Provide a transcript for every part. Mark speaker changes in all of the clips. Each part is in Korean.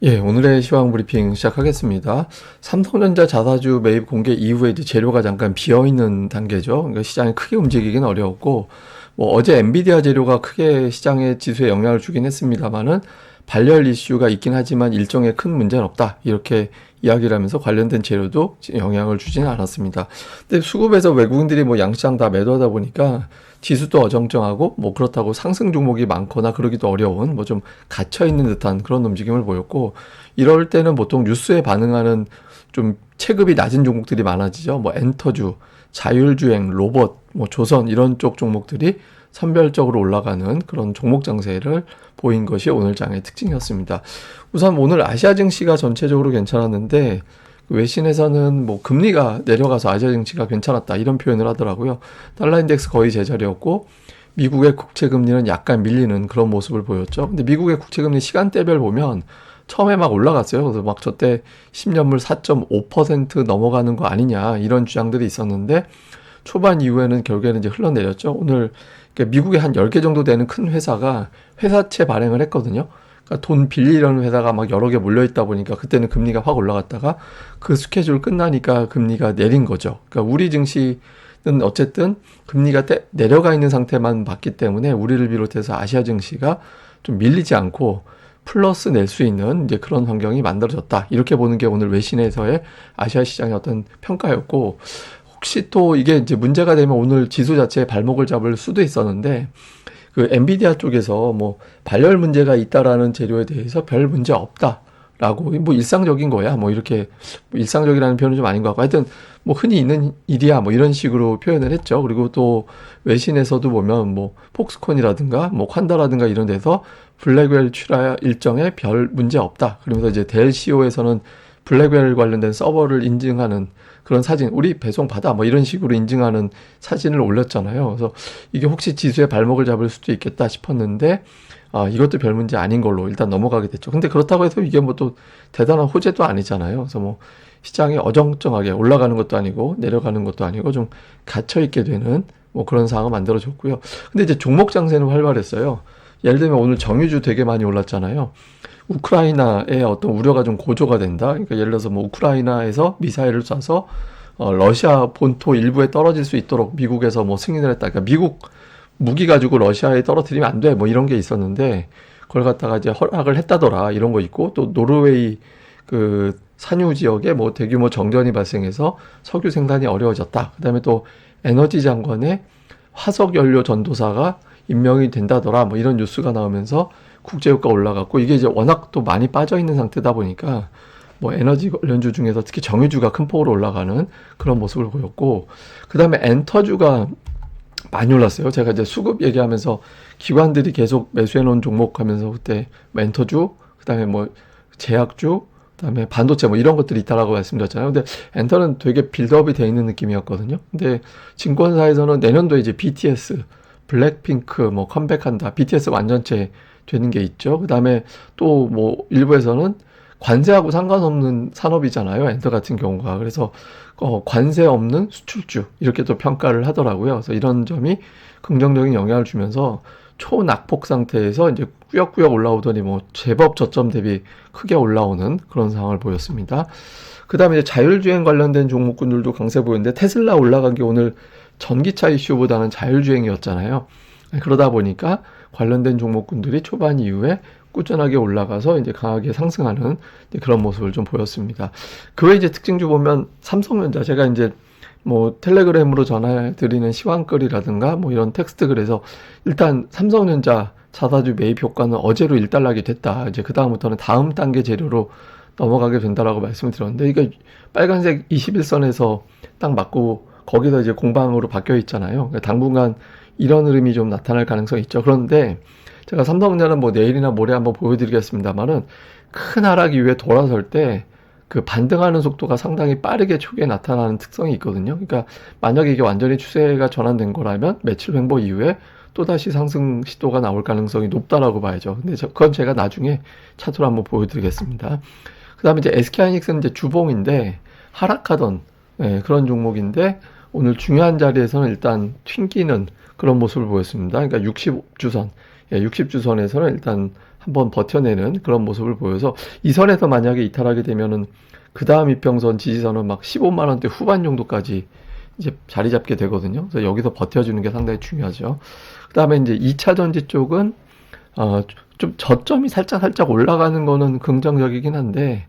Speaker 1: 예, 오늘의 시황 브리핑 시작하겠습니다. 삼성전자 자사주 매입 공개 이후에 이제 재료가 잠깐 비어 있는 단계죠. 그러니까 시장이 크게 움직이긴 어려웠고, 뭐 어제 엔비디아 재료가 크게 시장의 지수에 영향을 주긴 했습니다만은 발열 이슈가 있긴 하지만 일정에 큰 문제는 없다. 이렇게 이야기를 하면서 관련된 재료도 영향을 주지는 않았습니다. 근데 수급에서 외국인들이 뭐 양시장 다 매도하다 보니까 지수도 어정쩡하고 뭐 그렇다고 상승 종목이 많거나 그러기도 어려운 뭐 좀 갇혀 있는 듯한 그런 움직임을 보였고, 이럴 때는 보통 뉴스에 반응하는 좀 체급이 낮은 종목들이 많아지죠. 뭐 엔터주, 자율주행, 로봇, 뭐 조선 이런 쪽 종목들이 선별적으로 올라가는 그런 종목 장세를 보인 것이 오늘 장의 특징이었습니다. 우선 오늘 아시아 증시가 전체적으로 괜찮았는데 외신에서는 뭐 금리가 내려가서 아시아 증시가 괜찮았다 이런 표현을 하더라고요. 달러 인덱스 거의 제자리였고 미국의 국채 금리는 약간 밀리는 그런 모습을 보였죠. 근데 미국의 국채 금리 시간대별 보면 처음에 막 올라갔어요. 그래서 막 저때 10년물 4.5% 넘어가는 거 아니냐 이런 주장들이 있었는데 초반 이후에는 결국에는 이제 흘러내렸죠. 오늘 미국에 한 10개 정도 되는 큰 회사가 회사채 발행을 했거든요. 그러니까 돈 빌리려는 회사가 막 여러 개 몰려있다 보니까 그때는 금리가 확 올라갔다가 그 스케줄 끝나니까 금리가 내린 거죠. 그러니까 우리 증시는 어쨌든 금리가 내려가 있는 상태만 봤기 때문에 우리를 비롯해서 아시아 증시가 좀 밀리지 않고 플러스 낼 수 있는 이제 그런 환경이 만들어졌다. 이렇게 보는 게 오늘 외신에서의 아시아 시장의 어떤 평가였고, 혹시 또 이게 이제 문제가 되면 오늘 지수 자체에 발목을 잡을 수도 있었는데, 그 엔비디아 쪽에서 뭐 발열 문제가 있다라는 재료에 대해서 별 문제 없다라고, 뭐 일상적인 거야 뭐 이렇게, 뭐 일상적이라는 표현은 좀 아닌 것 같고 하여튼 뭐 흔히 있는 일이야 뭐 이런 식으로 표현을 했죠. 그리고 또 외신에서도 보면 뭐 폭스콘이라든가 뭐 콴다라든가 이런 데서 블랙웰 출하 일정에 별 문제 없다 그러면서 이제 델 CEO에서는 블랙웰 관련된 서버를 인증하는 그런 사진, 우리 배송 받아 뭐 이런 식으로 인증하는 사진을 올렸잖아요. 그래서 이게 혹시 지수에 발목을 잡을 수도 있겠다 싶었는데 이것도 별 문제 아닌 걸로 일단 넘어가게 됐죠. 근데 그렇다고 해서 이게 뭐 또 대단한 호재도 아니잖아요. 그래서 뭐 시장이 어정쩡하게 올라가는 것도 아니고 내려가는 것도 아니고 좀 갇혀 있게 되는 뭐 그런 상황을 만들어줬고요. 근데 이제 종목 장세는 활발했어요. 예를 들면 오늘 정유주 되게 많이 올랐잖아요. 우크라이나의 어떤 우려가 좀 고조가 된다. 그러니까 예를 들어서 뭐 우크라이나에서 미사일을 쏴서 러시아 본토 일부에 떨어질 수 있도록 미국에서 뭐 승인을 했다. 그러니까 미국 무기 가지고 러시아에 떨어뜨리면 안 돼. 뭐 이런 게 있었는데 그걸 갖다가 이제 허락을 했다더라. 이런 거 있고 또 노르웨이 그 산유 지역에 뭐 대규모 정전이 발생해서 석유 생산이 어려워졌다. 그다음에 또 에너지 장관에 화석 연료 전도사가 임명이 된다더라. 뭐 이런 뉴스가 나오면서 국제유가 올라갔고, 이게 이제 워낙 또 많이 빠져 있는 상태다 보니까 뭐 에너지 관련주 중에서 특히 정유주가 큰 폭으로 올라가는 그런 모습을 보였고, 그 다음에 엔터주가 많이 올랐어요. 제가 이제 수급 얘기하면서 기관들이 계속 매수해 놓은 종목 하면서 그때 엔터주, 그 다음에 뭐 제약주, 그다음에 반도체 뭐 이런 것들이 있다라고 말씀드렸잖아요. 근데 엔터는 되게 빌드업이 돼 있는 느낌이었거든요. 근데 증권사에서는 내년도에 이제 BTS, 블랙핑크 뭐 컴백한다, BTS 완전체 되는 게 있죠. 그다음에 또 뭐 일부에서는 관세하고 상관없는 산업이잖아요. 엔터 같은 경우가. 그래서 관세 없는 수출주 이렇게 또 평가를 하더라고요. 그래서 이런 점이 긍정적인 영향을 주면서 초낙폭 상태에서 이제 꾸역꾸역 올라오더니 뭐 제법 저점 대비 크게 올라오는 그런 상황을 보였습니다. 그 다음에 이제 자율주행 관련된 종목군들도 강세 보였는데 테슬라 올라간 게 오늘 전기차 이슈보다는 자율주행이었잖아요. 그러다 보니까 관련된 종목군들이 초반 이후에 꾸준하게 올라가서 이제 강하게 상승하는 이제 그런 모습을 좀 보였습니다. 그 외에 이제 특징주 보면 삼성전자, 제가 이제 뭐 텔레그램으로 전해드리는 시황글이라든가 뭐 이런 텍스트 글에서 일단 삼성전자 자사주 매입 효과는 어제로 일단락이 됐다. 이제 그 다음부터는 다음 단계 재료로 넘어가게 된다라고 말씀을 드렸는데, 이게 빨간색 21선에서 딱 맞고 거기서 이제 공방으로 바뀌어 있잖아요. 그러니까 당분간 이런 흐름이 좀 나타날 가능성이 있죠. 그런데 제가 삼성전자는 뭐 내일이나 모레 한번 보여드리겠습니다만은 큰 하락 이후에 돌아설 때 그 반등하는 속도가 상당히 빠르게 초기에 나타나는 특성이 있거든요. 그러니까 만약에 이게 완전히 추세가 전환된 거라면 며칠 횡보 이후에 또다시 상승 시도가 나올 가능성이 높다라고 봐야죠. 근데 그건 제가 나중에 차트로 한번 보여드리겠습니다. 그 다음에 이제 SK하이닉스는 이제 주봉인데 하락하던 그런 종목인데 오늘 중요한 자리에서는 일단 튕기는 그런 모습을 보였습니다. 그러니까 60주선, 60주선에서는 일단 한번 버텨내는 그런 모습을 보여서 이 선에서 만약에 이탈하게 되면은 그 다음 이평선 지지선은 막 15만 원대 후반 정도까지 이제 자리 잡게 되거든요. 그래서 여기서 버텨주는 게 상당히 중요하죠. 그 다음에 이제 2차 전지 쪽은 좀 저점이 살짝 올라가는 거는 긍정적이긴 한데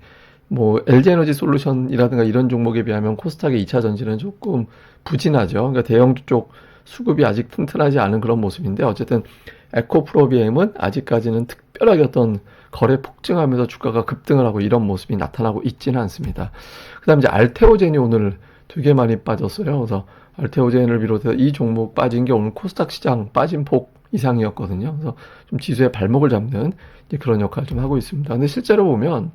Speaker 1: 뭐 LG에너지 솔루션이라든가 이런 종목에 비하면 코스닥의 2차 전지는 조금 부진하죠. 그러니까 대형주 쪽 수급이 아직 튼튼하지 않은 그런 모습인데 어쨌든 에코프로비엠은 아직까지는 특별하게 어떤 거래 폭증하면서 주가가 급등을 하고 이런 모습이 나타나고 있지는 않습니다. 그 다음에 이제 알테오젠이 오늘 되게 많이 빠졌어요. 그래서 알테오젠을 비롯해서 이 종목 빠진 게 오늘 코스닥 시장 빠진 폭 이상이었거든요. 그래서 좀 지수의 발목을 잡는 그런 역할을 좀 하고 있습니다. 근데 실제로 보면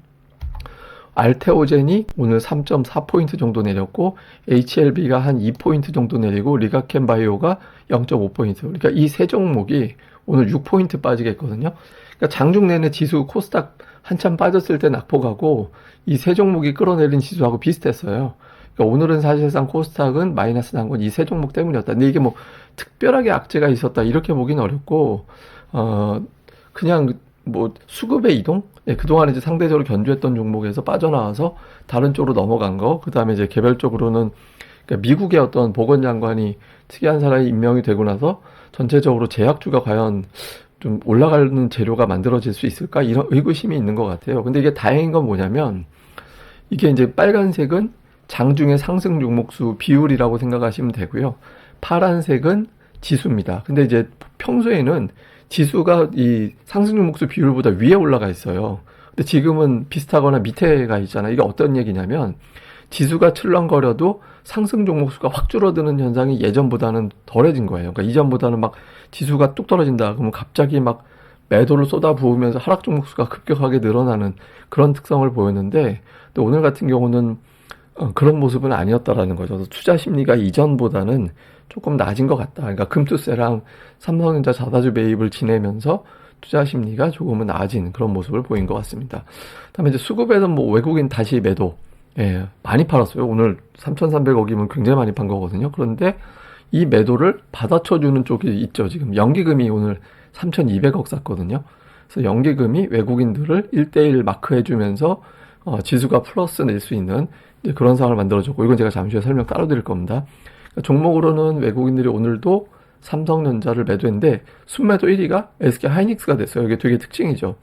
Speaker 1: 알테오젠이 오늘 3.4포인트 정도 내렸고 HLB가 한 2포인트 정도 내리고 리가켄 바이오가 0.5포인트. 그러니까 이 세 종목이 오늘 6포인트 빠지겠거든요. 그러니까 장중 내내 지수 코스닥 한참 빠졌을 때 낙폭하고 이 세 종목이 끌어내린 지수하고 비슷했어요. 그러니까 오늘은 사실상 코스닥은 마이너스 난 건 이 세 종목 때문이었다. 근데 이게 뭐 특별하게 악재가 있었다 이렇게 보기는 어렵고 그냥 뭐 수급의 이동? 예, 그동안 이제 상대적으로 견주했던 종목에서 빠져나와서 다른 쪽으로 넘어간 거. 그 다음에 이제 개별적으로는 그러니까 미국의 어떤 보건장관이 특이한 사람이 임명이 되고 나서 전체적으로 제약주가 과연 좀 올라가는 재료가 만들어질 수 있을까? 이런 의구심이 있는 것 같아요. 근데 이게 다행인 건 뭐냐면 이게 이제 빨간색은 장중의 상승 종목수 비율이라고 생각하시면 되고요. 파란색은 지수입니다. 근데 이제 평소에는 지수가 이 상승 종목수 비율보다 위에 올라가 있어요. 근데 지금은 비슷하거나 밑에 가 있잖아요. 이게 어떤 얘기냐면 지수가 출렁거려도 상승 종목수가 확 줄어드는 현상이 예전보다는 덜해진 거예요. 그러니까 이전보다는 막 지수가 뚝 떨어진다. 그러면 갑자기 막 매도를 쏟아부으면서 하락 종목수가 급격하게 늘어나는 그런 특성을 보였는데 또 오늘 같은 경우는 그런 모습은 아니었다라는 거죠. 그래서 투자 심리가 이전보다는 조금 낮은 것 같다. 그러니까 금투세랑 삼성전자 자사주 매입을 지내면서 투자 심리가 조금은 나아진 그런 모습을 보인 것 같습니다. 다음에 이제 수급에서 뭐 외국인 다시 매도, 예, 많이 팔았어요. 오늘 3,300억이면 굉장히 많이 판 거거든요. 그런데 이 매도를 받아쳐주는 쪽이 있죠. 지금 연기금이 오늘 3,200억 샀거든요. 그래서 연기금이 외국인들을 1대1 마크해주면서 지수가 플러스 낼 수 있는 그런 상황을 만들어줬고, 이건 제가 잠시 후에 설명 따로 드릴 겁니다. 그러니까 종목으로는 외국인들이 오늘도 삼성전자를 매도했는데 순매도 1위가 SK 하이닉스가 됐어요. 이게 되게 특징이죠.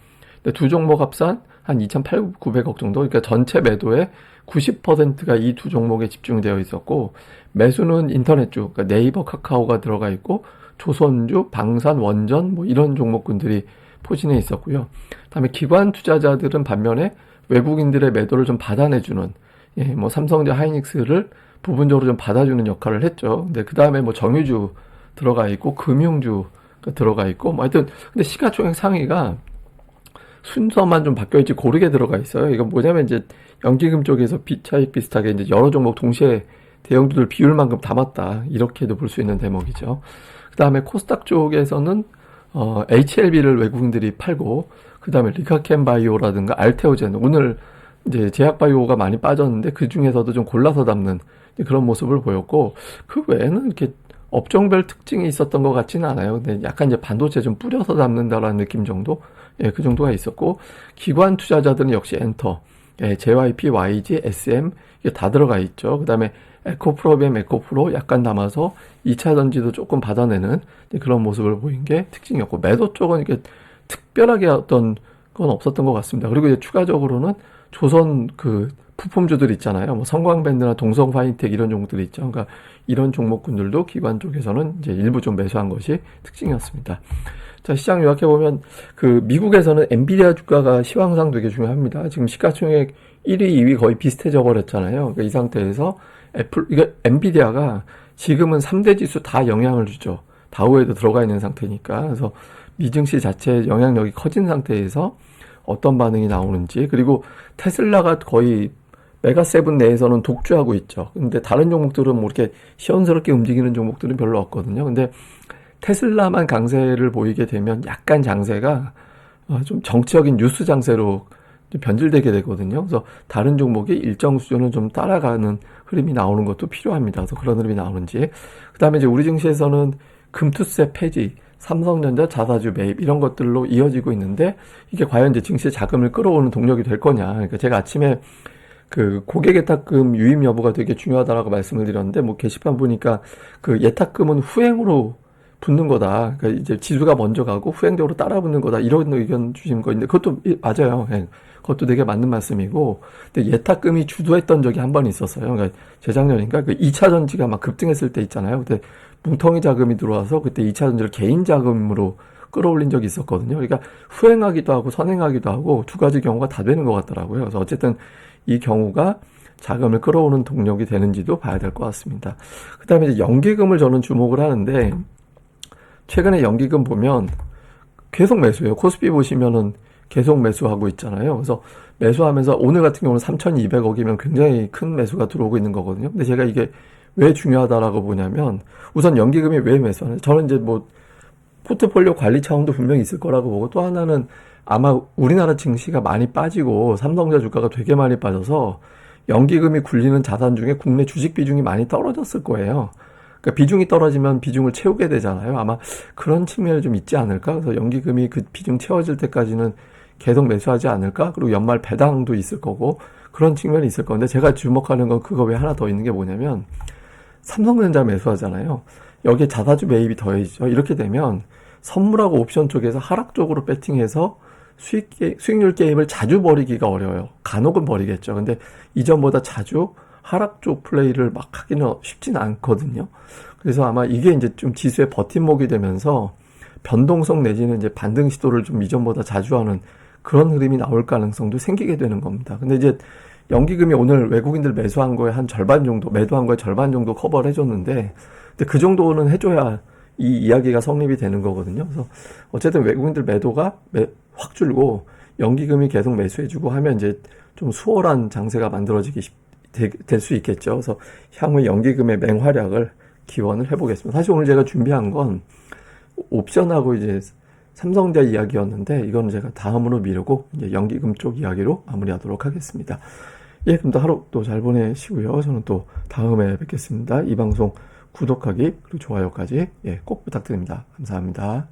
Speaker 1: 근데 두 종목 합산 한 2,800~900억 정도, 그러니까 전체 매도의 90%가 이 두 종목에 집중되어 있었고, 매수는 인터넷주, 그러니까 네이버, 카카오가 들어가 있고, 조선주, 방산, 원전 뭐 이런 종목군들이 포진해 있었고요. 다음에 기관 투자자들은 반면에 외국인들의 매도를 좀 받아내주는, 예, 뭐 삼성전자, 하이닉스를 부분적으로 좀 받아주는 역할을 했죠. 근데 그 다음에 뭐 정유주 들어가 있고 금융주가 들어가 있고 뭐 하여튼 근데 시가총액 상위가 순서만 좀 바뀌어있지 고르게 들어가 있어요. 이건 뭐냐면 이제 연기금 쪽에서 차익 비슷하게 이제 여러 종목 동시에 대형주들 비율만큼 담았다 이렇게도 볼 수 있는 대목이죠. 그 다음에 코스닥 쪽에서는 HLB를 외국인들이 팔고 그 다음에 리카켄 바이오라든가 알테오젠 오늘 이제 제약바이오가 많이 빠졌는데 그 중에서도 좀 골라서 담는 그런 모습을 보였고 그 외에는 이렇게 업종별 특징이 있었던 것 같지는 않아요. 근데 약간 이제 반도체 좀 뿌려서 담는다라는 느낌 정도, 예, 그 정도가 있었고 기관 투자자들은 역시 엔터, 예, JYP, YG, SM 이게 다 들어가 있죠. 그 다음에 에코프로비엠, 에코프로 약간 남아서 2차 전지도 조금 받아내는 그런 모습을 보인 게 특징이었고 매도 쪽은 이게 특별하게 어떤 건 없었던 것 같습니다. 그리고 이제 추가적으로는 조선 그 부품주들 있잖아요. 뭐 성광밴드나 동성파인텍 이런 종목들이 있죠. 그러니까 이런 종목군들도 기관 쪽에서는 이제 일부 좀 매수한 것이 특징이었습니다. 자, 시장 요약해 보면 그 미국에서는 엔비디아 주가가 시황상 되게 중요합니다. 지금 시가총액 1위, 2위 거의 비슷해져 버렸잖아요. 그러니까 이 상태에서 이게 엔비디아가 지금은 3대 지수 다 영향을 주죠. 다우에도 들어가 있는 상태니까. 그래서 미증시 자체의 영향력이 커진 상태에서 어떤 반응이 나오는지, 그리고 테슬라가 거의 메가세븐 내에서는 독주하고 있죠. 근데 다른 종목들은 뭐 이렇게 시원스럽게 움직이는 종목들은 별로 없거든요. 근데 테슬라만 강세를 보이게 되면 약간 장세가 좀 정치적인 뉴스 장세로 변질되게 되거든요. 그래서 다른 종목이 일정 수준을 좀 따라가는 흐름이 나오는 것도 필요합니다. 그래서 그런 흐름이 나오는지. 그 다음에 이제 우리 증시에서는 금투세 폐지, 삼성전자 자사주 매입 이런 것들로 이어지고 있는데 이게 과연 이제 증시에 자금을 끌어오는 동력이 될 거냐. 그러니까 제가 아침에 그 고객 예탁금 유입 여부가 되게 중요하다라고 말씀을 드렸는데 뭐 게시판 보니까 그 예탁금은 후행으로 붙는 거다. 그러니까 이제 지수가 먼저 가고 후행적으로 따라 붙는 거다. 이런 의견 주신 거 있는데 그것도 맞아요. 예. 그것도 되게 맞는 말씀이고, 근데 예탁금이 주도했던 적이 한 번 있었어요. 그러니까 재작년인가 그 2차 전지가 막 급등했을 때 있잖아요. 그때 뭉텅이 자금이 들어와서 그때 2차 전지를 개인 자금으로 끌어올린 적이 있었거든요. 그러니까 후행하기도 하고 선행하기도 하고 두 가지 경우가 다 되는 것 같더라고요. 그래서 어쨌든 이 경우가 자금을 끌어오는 동력이 되는지도 봐야 될 것 같습니다. 그 다음에 이제 연기금을 저는 주목을 하는데, 최근에 연기금 보면 계속 매수해요. 코스피 보시면은 계속 매수하고 있잖아요. 그래서 매수하면서 오늘 같은 경우는 3,200억이면 굉장히 큰 매수가 들어오고 있는 거거든요. 근데 제가 이게 왜 중요하다라고 보냐면, 우선 연기금이 왜 매수하는, 저는 이제 뭐 포트폴리오 관리 차원도 분명히 있을 거라고 보고, 또 하나는 아마 우리나라 증시가 많이 빠지고 삼성전자 주가가 되게 많이 빠져서 연기금이 굴리는 자산 중에 국내 주식 비중이 많이 떨어졌을 거예요. 그러니까 비중이 떨어지면 비중을 채우게 되잖아요. 아마 그런 측면이 좀 있지 않을까? 그래서 연기금이 그 비중 채워질 때까지는 계속 매수하지 않을까? 그리고 연말 배당도 있을 거고 그런 측면이 있을 건데, 제가 주목하는 건 그거 외에 하나 더 있는 게 뭐냐면, 삼성전자 매수하잖아요. 여기에 자사주 매입이 더해지죠. 이렇게 되면 선물하고 옵션 쪽에서 하락 쪽으로 배팅해서 수익률 게임을 자주 벌이기가 어려워요. 간혹은 벌이겠죠. 근데 이전보다 자주 하락 쪽 플레이를 막 하기는 쉽지는 않거든요. 그래서 아마 이게 이제 좀 지수의 버팀목이 되면서 변동성 내지는 이제 반등 시도를 좀 이전보다 자주 하는 그런 흐름이 나올 가능성도 생기게 되는 겁니다. 근데 이제 연기금이 오늘 외국인들 매수한 거에 한 절반 정도, 매도한 거에 절반 정도 커버를 해줬는데, 근데 그 정도는 해줘야 이 이야기가 성립이 되는 거거든요. 그래서 어쨌든 외국인들 매도가 확 줄고 연기금이 계속 매수해주고 하면 이제 좀 수월한 장세가 만들어지기 될 수 있겠죠. 그래서 향후 연기금의 맹활약을 기원을 해보겠습니다. 사실 오늘 제가 준비한 건 옵션하고 이제 삼성전자 이야기였는데, 이건 제가 다음으로 미루고 이제 연기금 쪽 이야기로 마무리하도록 하겠습니다. 예, 그럼 또 하루 또 잘 보내시고요. 저는 또 다음에 뵙겠습니다. 이 방송 구독하기 그리고 좋아요까지 꼭 부탁드립니다. 감사합니다.